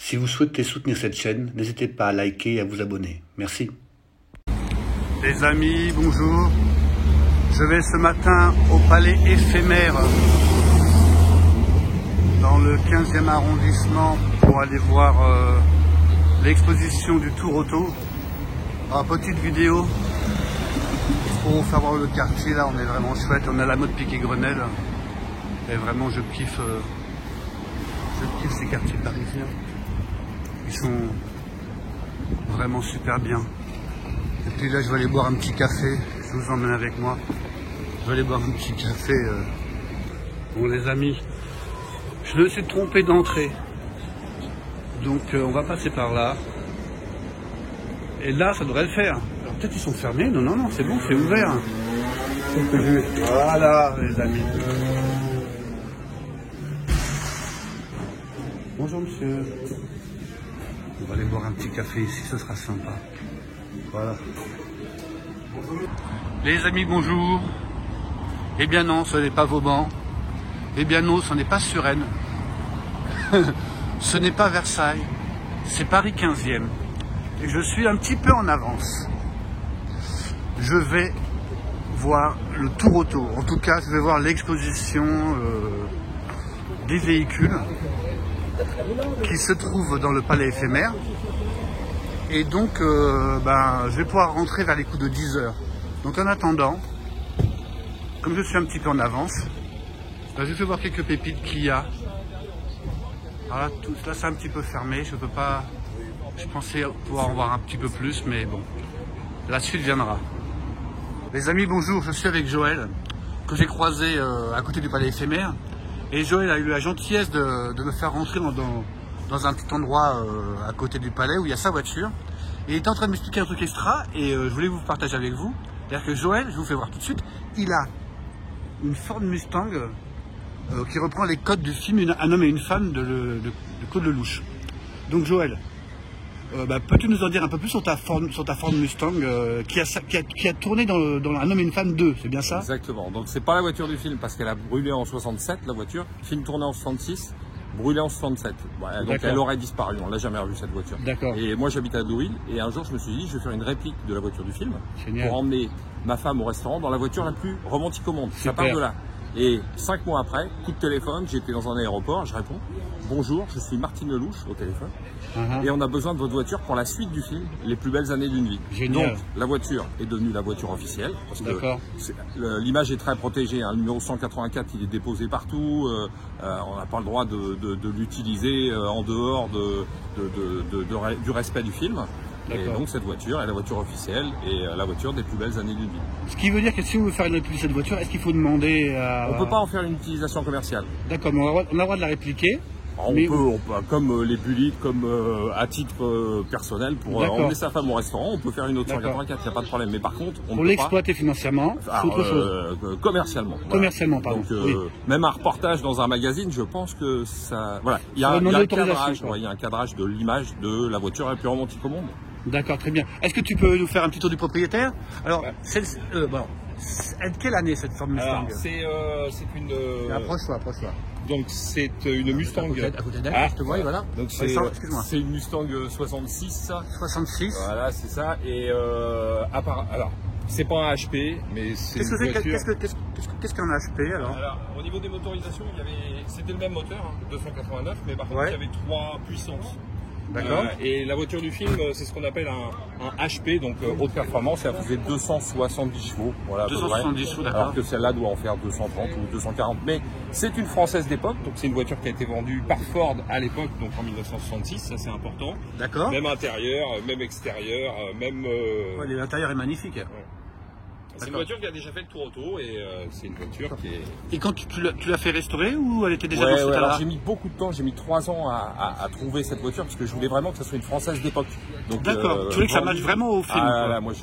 Si vous souhaitez soutenir cette chaîne, n'hésitez pas à liker et à vous abonner. Merci. Les amis, bonjour. Je vais ce matin au palais éphémère dans le 15e arrondissement pour aller voir l'exposition du Tour Auto. Alors, petite vidéo pour faire voir le quartier. Là, on est vraiment chouette. On est à la mode Piquet-Grenelle. Et vraiment, je kiffe ces quartiers parisiens. Ils sont vraiment super bien. Et puis là, je vais aller boire un petit café. Je vous emmène avec moi. Je vais aller boire un petit café. Bon, les amis, je me suis trompé d'entrée. Donc, on va passer par là. Et là, ça devrait le faire. Alors, peut-être ils sont fermés. Non, non, non, c'est bon, c'est ouvert. Voilà, les amis. Bonjour, monsieur. On va aller boire un petit café ici, ce sera sympa. Voilà. Les amis, bonjour. Eh bien non, ce n'est pas Vauban. Eh bien non, ce n'est pas Suresnes. Ce n'est pas Versailles. C'est Paris 15e. Et je suis un petit peu en avance. Je vais voir le Tour Auto. En tout cas, je vais voir l'exposition des véhicules qui se trouve dans le palais éphémère. Et donc, je vais pouvoir rentrer vers les coups de 10 h. Donc en attendant, comme je suis un petit peu en avance, je vais voir quelques pépites qu'il y a. Alors là, là c'est un petit peu fermé, je peux pas. Je pensais pouvoir en voir un petit peu plus, mais bon, la suite viendra. Les amis, bonjour, je suis avec Joël, que j'ai croisé à côté du palais éphémère. Et Joël a eu la gentillesse de me faire rentrer dans un petit endroit à côté du palais où il y a sa voiture. Et il était en train de m'expliquer un truc extra et je voulais vous partager avec vous. C'est-à-dire que Joël, je vous fais voir tout de suite, il a une Ford Mustang qui reprend les codes du film Un homme et une femme de Claude Lelouch. Donc Joël, peux-tu nous en dire un peu plus sur ta Ford Mustang qui a tourné dans Un homme et une femme 2, c'est bien ça? Exactement, donc c'est pas la voiture du film parce qu'elle a brûlé en 67 la voiture, film tourné en 66, brûlé en 67, ouais, donc elle aurait disparu, on l'a jamais revue cette voiture. D'accord. Et moi j'habite à Deauville et un jour je me suis dit je vais faire une réplique de la voiture du film. Génial. Pour emmener ma femme au restaurant dans la voiture la plus romantique au monde. Super. Ça part de là. Et 5 mois après, coup de téléphone, j'étais dans un aéroport, je réponds bonjour, je suis Martine Lelouch au téléphone et on a besoin de votre voiture pour la suite du film, les plus belles années d'une vie. Génial. Donc la voiture est devenue la voiture officielle parce que l'image est très protégée, hein. Le numéro 184 il est déposé partout, on n'a pas le droit de l'utiliser en dehors du respect du film. Et donc cette voiture est la voiture officielle et la voiture des plus belles années d'une vie. Ce qui veut dire que si on veut faire une réplique de cette voiture, est-ce qu'il faut demander à... On ne peut pas en faire une utilisation commerciale. D'accord, mais on a le droit de la répliquer. On peut, comme les bulites, comme à titre personnel, pour emmener sa femme au restaurant, on peut faire une autre 184, il n'y a pas de problème. Mais par contre, on pour l'exploiter financièrement, c'est autre chose. Commercialement. Commercialement, pardon. Donc, même un reportage dans un magazine, je pense que ça... Voilà, il y a un cadrage de l'image de la voiture la plus romantique au monde. D'accord, très bien. Est-ce que tu peux nous faire un petit tour du propriétaire? Alors, quelle année cette Ford Mustang? C'est une... Approche-toi. Donc c'est une Mustang... À côté d'elle, je te vois, voilà. Donc c'est une Mustang 66, ça. 66. Voilà, c'est ça. Et alors, c'est pas un HP, mais c'est une voiture... Qu'est-ce qu'un HP, alors? Alors, au niveau des motorisations, c'était le même moteur, 289, mais par contre, il y avait 3 puissances. D'accord. Et la voiture du film, c'est ce qu'on appelle un HP, donc haute performance, et elle faisait 270 chevaux. Voilà, 270 chevaux, d'accord. Alors que celle-là doit en faire 230 ou 240. Mais c'est une française d'époque, donc c'est une voiture qui a été vendue par Ford à l'époque, donc en 1966, ça c'est important. D'accord. Même intérieur, même extérieur, même... l'intérieur est magnifique. Ouais. C'est une voiture qui a déjà fait le Tour Auto et c'est une voiture qui est... Et quand tu l'as fait restaurer ou elle était déjà dans cet état-là? J'ai mis beaucoup de temps, j'ai mis 3 ans à trouver cette voiture parce que je voulais vraiment que ce soit une française d'époque. D'accord, tu voulais que ça matche vraiment au film,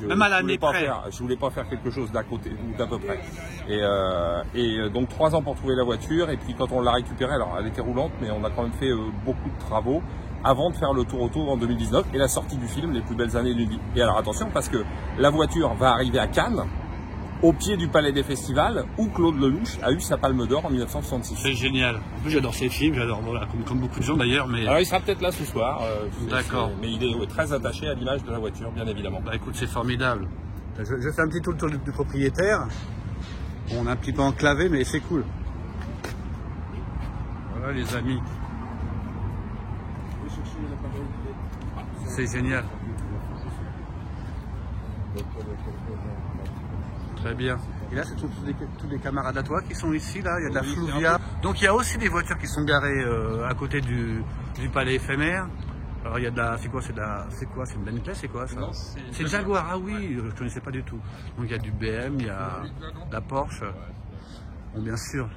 même à l'année près. Je voulais pas faire quelque chose d'à côté ou d'à peu près. Et donc 3 ans pour trouver la voiture et puis quand on l'a récupérée, alors elle était roulante mais on a quand même fait beaucoup de travaux avant de faire le Tour Auto en 2019 et la sortie du film Les plus belles années d'une vie. Et alors attention parce que la voiture va arriver à Cannes au pied du Palais des Festivals, où Claude Lelouch a eu sa Palme d'Or en 1966. C'est génial. En plus, j'adore ces films, j'adore, voilà, comme beaucoup de gens d'ailleurs. Mais... Alors, il sera peut-être là ce soir. D'accord. Mais il est très attaché à l'image de la voiture, bien évidemment. Bah écoute, c'est formidable. Je fais un petit tour du propriétaire. On est un petit peu enclavé, mais c'est cool. Voilà les amis. C'est génial. Très bien. Et là, c'est tous les camarades à toi qui sont ici, là. Il y a de la Fluvià. Donc, il y a aussi des voitures qui sont garées à côté du palais éphémère. Alors, il y a de la... C'est quoi? C'est une Bentley? C'est quoi, ça? C'est une Jaguar. Ah oui, je ne connaissais pas du tout. Donc, il y a du BM, il y a de la Porsche. Bon, bien sûr.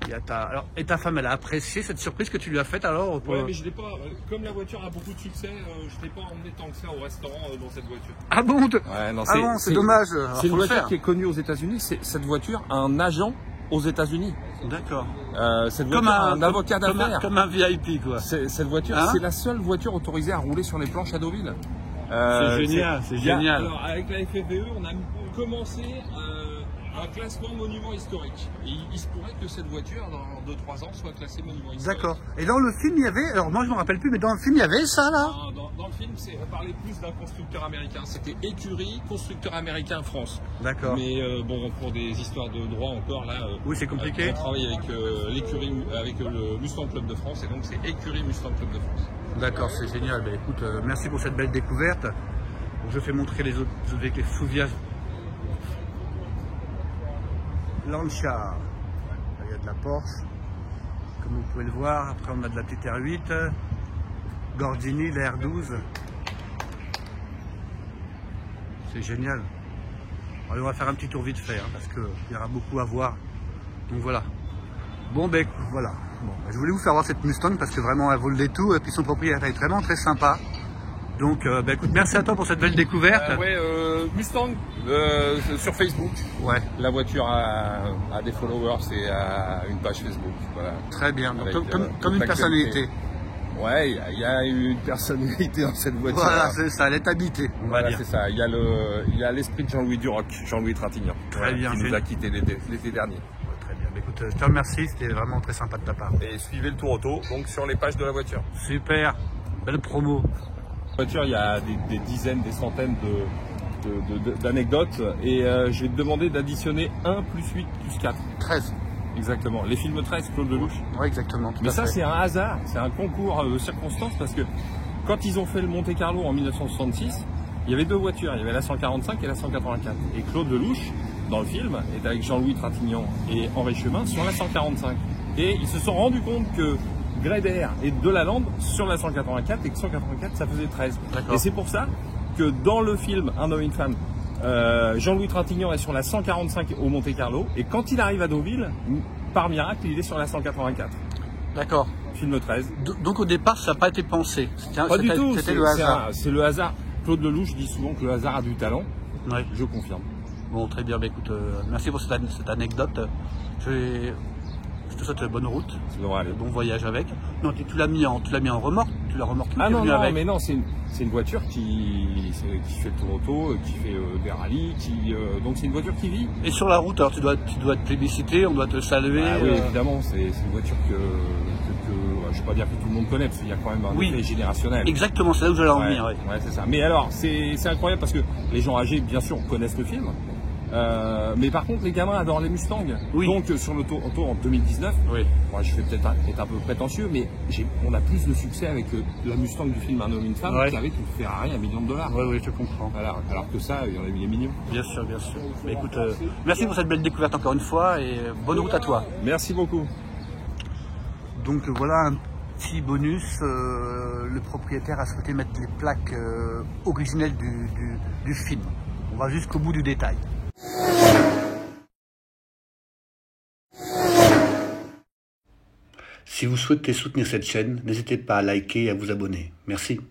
Il y a alors, et ta femme, elle a apprécié cette surprise que tu lui as faite alors Oui, mais je l'ai pas. Comme la voiture a beaucoup de succès, je ne l'ai pas emmené tant que ça au restaurant dans cette voiture. Ah bon? Ouais, non, c'est dommage. C'est une voiture qui est connue aux États-Unis. Cette voiture a un agent aux États-Unis. D'accord. Cette voiture a un avocat d'affaires. Comme un VIP, quoi. Cette voiture, c'est la seule voiture autorisée à rouler sur les planches à Deauville. C'est génial, c'est génial. Alors, avec la FFVE, on a commencé un classement monument historique. Et il se pourrait que cette voiture, dans 2-3 ans, soit classée monument historique. D'accord. Et dans le film, il y avait... Alors moi, je ne me rappelle plus, mais dans le film, il y avait ça, là? Dans le film, on parlait plus d'un constructeur américain. C'était Écurie, constructeur américain France. D'accord. Mais bon, pour des histoires de droit encore, là... oui, c'est compliqué. On travaille avec l'écurie, avec le Mustang Club de France, et donc c'est Écurie Mustang Club de France. D'accord, c'est génial. Ben, écoute, merci pour cette belle découverte. Je fais montrer les autres avec les Fluvià. Lancia, il y a de la Porsche, comme vous pouvez le voir. Après, on a de la petite R8, Gordini, la R12. C'est génial. Alors, on va faire un petit tour vite fait, hein, parce qu'il y aura beaucoup à voir. Donc voilà. Bon, ben voilà. Bon, je voulais vous faire voir cette Mustang parce que vraiment, elle vaut le détour. Et puis son propriétaire est vraiment très sympa. Donc, ben écoute, merci à toi pour cette belle découverte. Ouais, Mustang sur Facebook. Ouais. La voiture a des followers et a une page Facebook. Voilà. Très bien. Donc, Avec, comme une personnalité. Ouais, il y a une personnalité dans cette voiture. Voilà, c'est ça, elle est habitée. Voilà, c'est ça. Il y a l'esprit de Jean-Louis Duroc, Jean-Louis Trintignant, qui nous a quittés l'été dernier. Très bien. Écoute, je te remercie, c'était vraiment très sympa de ta part. Et suivez le Tour Auto, donc sur les pages de la voiture. Super, belle promo. Voiture, il y a des dizaines, des centaines d'anecdotes et je vais te demander d'additionner 1 plus 8 plus 4. 13. Exactement. Les films 13, Claude Lelouch. Oui, exactement. Mais ça, c'est un hasard, c'est un concours de circonstances parce que quand ils ont fait le Monte Carlo en 1966, il y avait deux voitures, il y avait la 145 et la 184. Et Claude Lelouch, dans le film, est avec Jean-Louis Trintignant et Henri Chemin sur la 145. Et ils se sont rendus compte que Gréder et Delalande sur la 184 et que 184 ça faisait 13. Et c'est pour ça que dans le film Un homme et une femme, Jean-Louis Trintignant est sur la 145 au Monte Carlo et quand il arrive à Deauville, par miracle, il est sur la 184. D'accord. Film 13. Donc au départ, ça n'a pas été pensé. Pas du tout, c'était le hasard. C'est le hasard. Claude Lelouch dit souvent que le hasard a du talent. Ouais. Je confirme. Bon, très bien. Bah, écoute, merci pour cette anecdote. Je te souhaite bonne route, bon voyage avec. Non, tu l'as mis en remorque, tu l'as remorqué. Ah non, mais non, c'est une voiture qui fait le tour auto, qui fait des rallyes, donc c'est une voiture qui vit. Et sur la route, alors tu dois être plébiscité, on doit te saluer. Ah, oui, évidemment, c'est une voiture que je ne vais pas dire que tout le monde connaît, parce qu'il y a quand même un effet générationnel. Exactement, c'est là où j'allais en venir. Ouais, c'est ça. Mais alors, c'est incroyable parce que les gens âgés, bien sûr, connaissent le film. Mais par contre, les gamins adorent les Mustangs. Oui. Donc, sur le tour en 2019, moi, je vais peut-être être un peu prétentieux, mais on a plus de succès avec la Mustang du film Un homme et une femme qu'avec une Ferrari à $1 million. Oui, je comprends. Voilà. Alors que ça, il y en a eu des millions. Bien sûr, bien sûr. Mais écoute, merci pour cette belle découverte encore une fois et bonne route à toi. Merci beaucoup. Donc voilà un petit bonus. Le propriétaire a souhaité mettre les plaques originelles du film. On va jusqu'au bout du détail. Si vous souhaitez soutenir cette chaîne, n'hésitez pas à liker et à vous abonner. Merci.